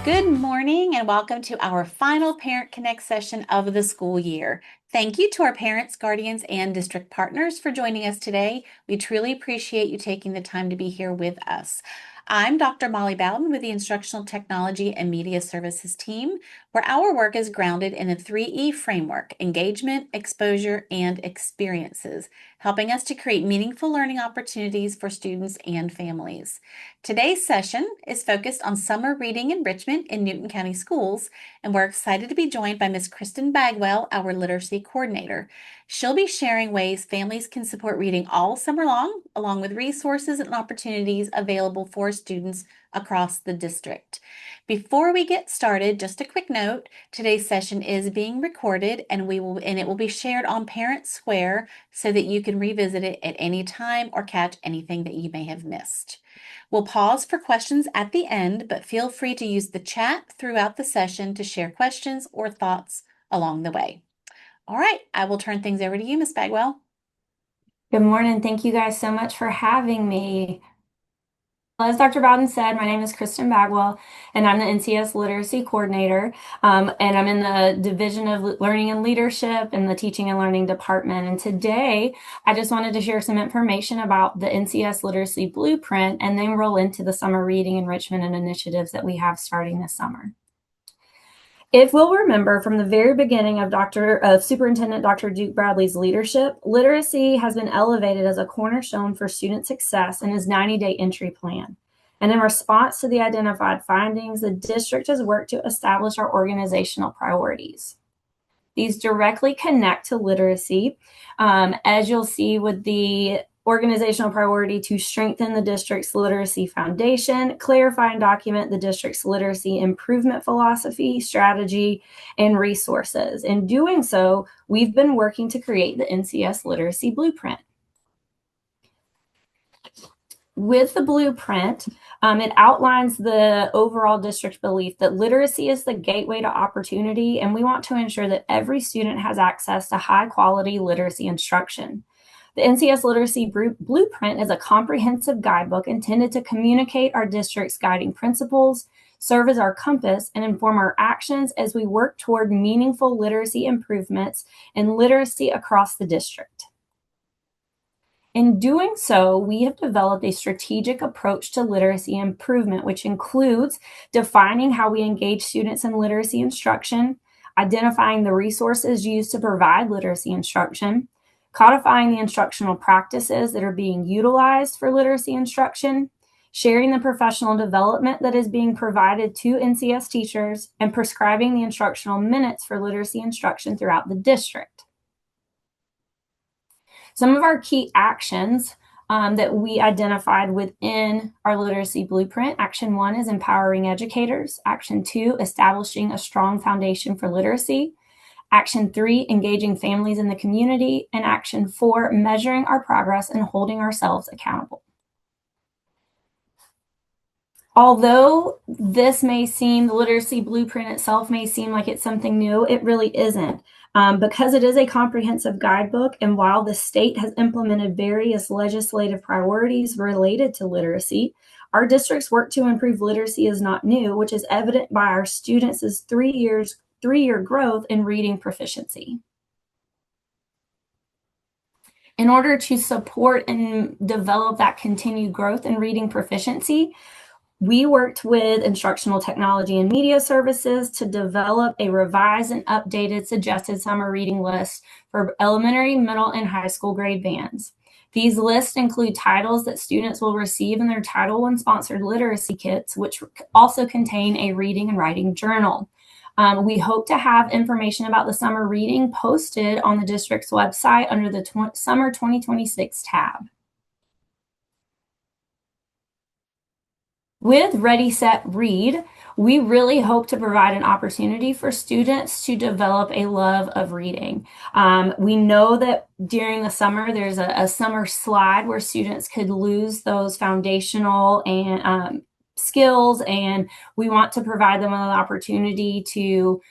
Good morning and welcome to our final Parent Connect session of the school year. Thank you to our parents, guardians, and district partners for joining us today. We truly appreciate you taking the time to be here with us. I'm Dr. Molly Bowden with the Instructional Technology and Media Services team, where our work is grounded in the 3E framework: engagement, exposure, and experiences, helping us to create meaningful learning opportunities for students and families. Today's session is focused on summer reading enrichment in Newton County Schools, and we're excited to be joined by Ms. Kristen Bagwell, our literacy coordinator. She'll be sharing ways families can support reading all summer long, along with resources and opportunities available for students across the district. Before we get started, just a quick note: today's session is being recorded and it will be shared on Parent Square so that you can revisit it at any time or catch anything that you may have missed. We'll pause for questions at the end, but feel free to use the chat throughout the session to share questions or thoughts along the way. All right, I will turn things over to you, Ms. Bagwell. Good morning. Thank you guys so much for having me. As Dr. Bowden said, my name is Kristen Bagwell, and I'm the NCS Literacy Coordinator, and I'm in the Division of Learning and Leadership in the Teaching and Learning Department. And today, I just wanted to share some information about the NCS Literacy Blueprint and then roll into the summer reading enrichment and initiatives that we have starting this summer. If we'll remember from the very beginning of Superintendent Dr. Duke Bradley's leadership, literacy has been elevated as a cornerstone for student success in his 90-day entry plan. And in response to the identified findings, the district has worked to establish our organizational priorities. These directly connect to literacy, as you'll see with the organizational priority to strengthen the district's literacy foundation, clarify and document the district's literacy improvement philosophy, strategy, and resources. In doing so, we've been working to create the NCS Literacy Blueprint. With the blueprint, it outlines the overall district belief that literacy is the gateway to opportunity, and we want to ensure that every student has access to high-quality literacy instruction. The NCS Literacy Blueprint is a comprehensive guidebook intended to communicate our district's guiding principles, serve as our compass, and inform our actions as we work toward meaningful literacy improvements and literacy across the district. In doing so, we have developed a strategic approach to literacy improvement, which includes defining how we engage students in literacy instruction, identifying the resources used to provide literacy instruction, codifying the instructional practices that are being utilized for literacy instruction, sharing the professional development that is being provided to NCS teachers, and prescribing the instructional minutes for literacy instruction throughout the district. Some of our key actions that we identified within our literacy blueprint: Action 1 is empowering educators. Action 2, establishing a strong foundation for literacy. Action 3, engaging families in the community. And Action 4, measuring our progress and holding ourselves accountable. Although the literacy blueprint itself may seem like it's something new, it really isn't. Because it is a comprehensive guidebook, and while the state has implemented various legislative priorities related to literacy, our district's work to improve literacy is not new, which is evident by our students' three-year growth in reading proficiency. In order to support and develop that continued growth in reading proficiency, we worked with Instructional Technology and Media Services to develop a revised and updated suggested summer reading list for elementary, middle, and high school grade bands. These lists include titles that students will receive in their Title I sponsored literacy kits, which also contain a reading and writing journal. We hope to have information about the summer reading posted on the district's website under the Summer 2026 tab. With Ready, Set, Read, we really hope to provide an opportunity for students to develop a love of reading. We know that during the summer, there's a summer slide where students could lose those foundational and skills, and we want to provide them with an opportunity to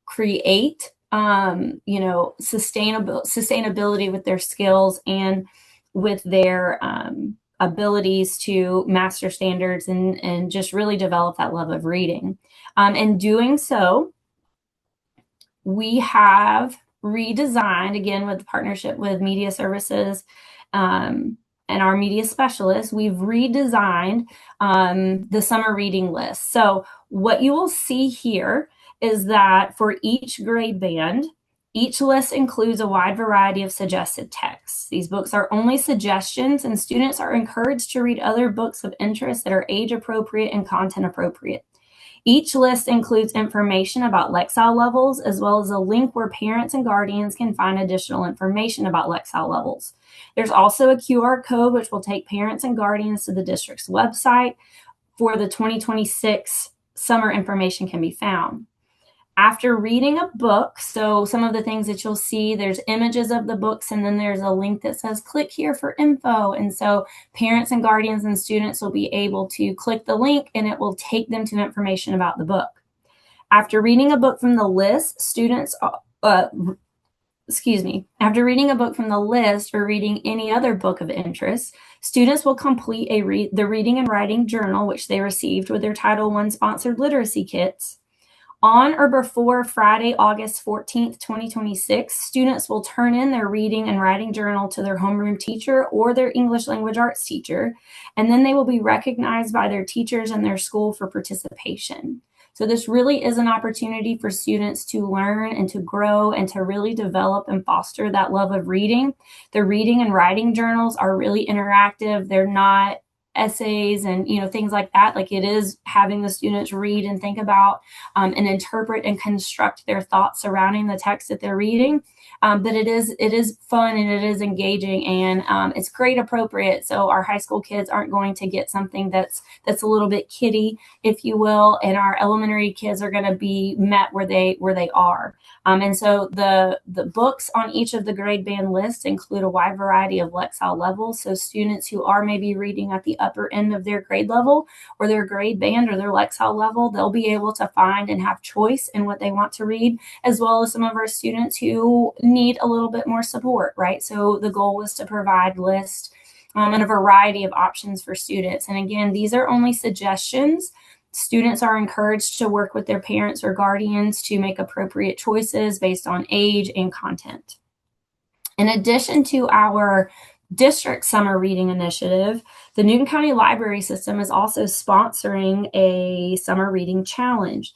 create sustainability with their skills and with their abilities to master standards and just really develop that love of reading. In doing so, we have redesigned, again, with the partnership with Media Services and our media specialists, we've redesigned the summer reading list. So what you will see here is that for each grade band, each list includes a wide variety of suggested texts. These books are only suggestions, and students are encouraged to read other books of interest that are age appropriate and content appropriate. Each list includes information about Lexile levels, as well as a link where parents and guardians can find additional information about Lexile levels. There's also a QR code which will take parents and guardians to the district's website for the 2026 summer information can be found. After reading a book, so some of the things that you'll see, there's images of the books, and then there's a link that says click here for info. And so parents and guardians and students will be able to click the link and it will take them to information about the book. After reading a book from the list, after reading a book from the list or reading any other book of interest, students will complete the reading and writing journal, which they received with their Title I sponsored literacy kits. On or before Friday, August 14th, 2026, students will turn in their reading and writing journal to their homeroom teacher or their English language arts teacher, and then they will be recognized by their teachers and their school for participation. So this really is an opportunity for students to learn and to grow and to really develop and foster that love of reading. The reading and writing journals are really interactive. They're not essays and things like that. Like, it is having the students read and think about and interpret and construct their thoughts surrounding the text that they're reading. But it is fun and it is engaging, and it's grade appropriate. So our high school kids aren't going to get something that's a little bit kiddie, if you will, and our elementary kids are going to be met where they are. And so the books on each of the grade band lists include a wide variety of Lexile levels. So students who are maybe reading at the upper end of their grade level or their grade band or their Lexile level, they'll be able to find and have choice in what they want to read, as well as some of our students who need a little bit more support, right? So the goal was to provide lists and a variety of options for students. And again, these are only suggestions. Students are encouraged to work with their parents or guardians to make appropriate choices based on age and content. In addition to our district summer reading initiative, the Newton County Library System is also sponsoring a summer reading challenge.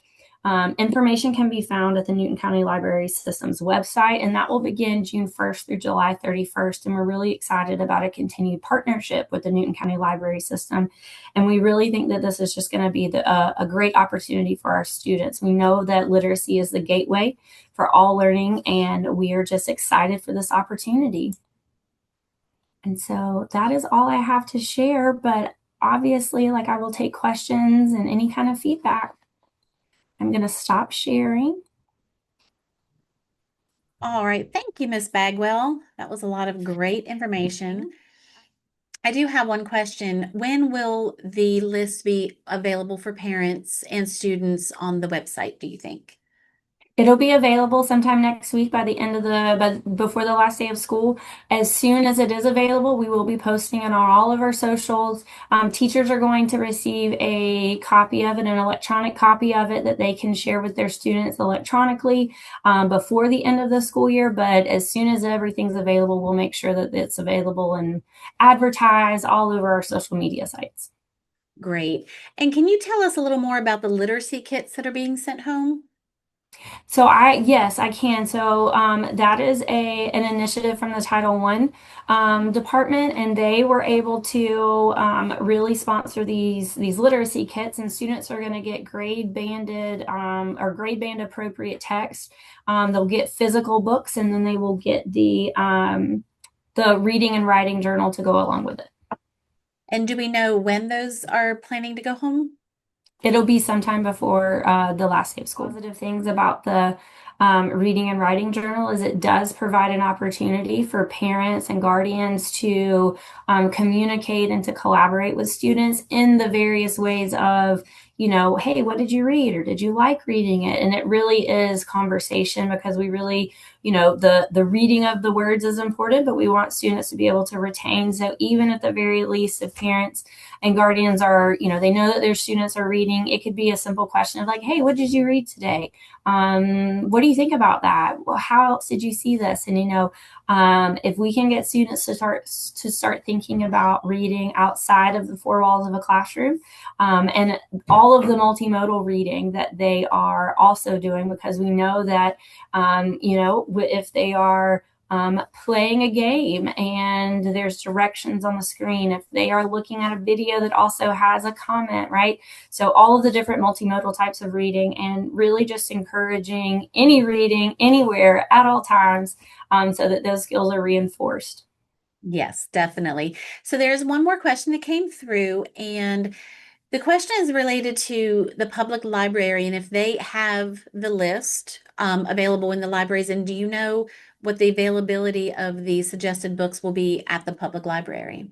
Information can be found at the Newton County Library System's website, and that will begin June 1st through July 31st. And we're really excited about a continued partnership with the Newton County Library System. And we really think that this is just going to be a great opportunity for our students. We know that literacy is the gateway for all learning, and we are just excited for this opportunity. And so that is all I have to share, but obviously, I will take questions and any kind of feedback. I'm going to stop sharing. All right. Thank you, Ms. Bagwell. That was a lot of great information. I do have one question. When will the list be available for parents and students on the website, do you think? It'll be available sometime next week before the last day of school. As soon as it is available, we will be posting it on all of our socials. Teachers are going to receive a copy of it, an electronic copy of it that they can share with their students electronically before the end of the school year. But as soon as everything's available, we'll make sure that it's available and advertised all over our social media sites. Great. And can you tell us a little more about the literacy kits that are being sent home? So yes, I can. So that is an initiative from the Title I department, and they were able to really sponsor these literacy kits, and students are going to get grade banded or grade band appropriate text. They'll get physical books, and then they will get the reading and writing journal to go along with it. And do we know when those are planning to go home? It'll be sometime before the last day of school. Positive things about the reading and writing journal is it does provide an opportunity for parents and guardians to communicate and to collaborate with students in the various ways of, hey, what did you read? Or did you like reading it? And it really is conversation, because we really, the reading of the words is important, but we want students to be able to retain. So even at the very least, if parents and guardians are, they know that their students are reading, it could be a simple question of like, hey, what did you read today? What do you think about that? Well, how else did you see this? And if we can get students to start thinking about reading outside of the four walls of a classroom, and all of the multimodal reading that they are also doing, because we know that if they are playing a game and there's directions on the screen, if they are looking at a video that also has a comment, right? So all of the different multimodal types of reading, and really just encouraging any reading anywhere at all times, so that those skills are reinforced. Yes, definitely. So there's one more question that came through, and the question is related to the public library and if they have the list available in the libraries. And do you know what the availability of the suggested books will be at the public library?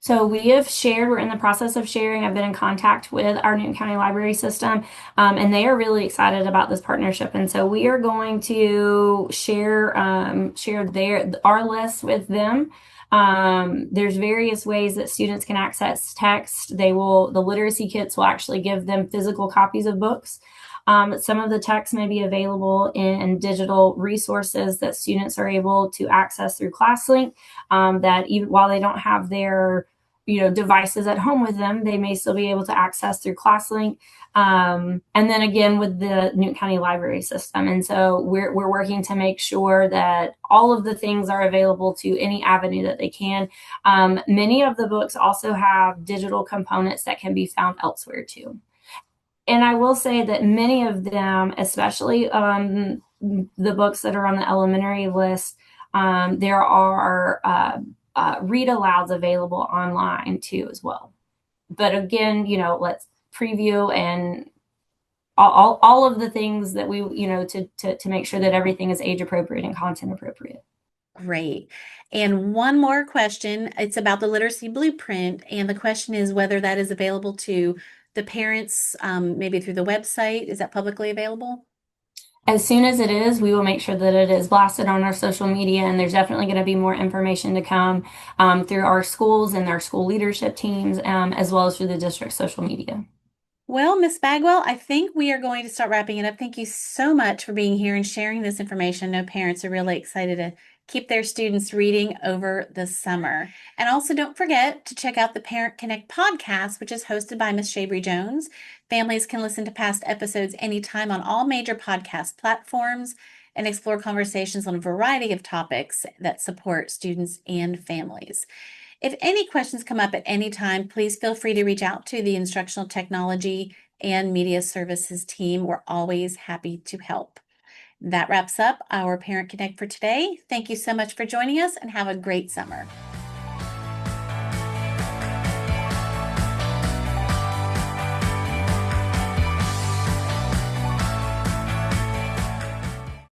So we're in the process of sharing. I've been in contact with our Newton County Library System, and they are really excited about this partnership. And so we are going to share our list with them. There's various ways that students can access text. The literacy kits will actually give them physical copies of books. Some of the text may be available in digital resources that students are able to access through ClassLink, that even while they don't have their devices at home with them, they may still be able to access through ClassLink. And then again with the Newton County Library System. And so we're working to make sure that all of the things are available to any avenue that they can. Many of the books also have digital components that can be found elsewhere too. And I will say that many of them, especially the books that are on the elementary list, there are read alouds available online too as well. But again, let's preview and all of the things that we, to make sure that everything is age appropriate and content appropriate. Great. And one more question. It's about the literacy blueprint. And the question is whether that is available to the parents, maybe through the website. Is that publicly available? As soon as it is, we will make sure that it is blasted on our social media, and there's definitely going to be more information to come through our schools and our school leadership teams, as well as through the district social media. Well, Miss Bagwell, I think we are going to start wrapping it up. Thank you so much for being here and sharing this information. I know parents are really excited to keep their students reading over the summer. And also don't forget to check out the Parent Connect podcast, which is hosted by Miss Shabry Jones. Families can listen to past episodes anytime on all major podcast platforms and explore conversations on a variety of topics that support students and families. If any questions come up at any time, please feel free to reach out to the Instructional Technology and Media Services team. We're always happy to help. That wraps up our Parent Connect for today. Thank you so much for joining us and have a great summer.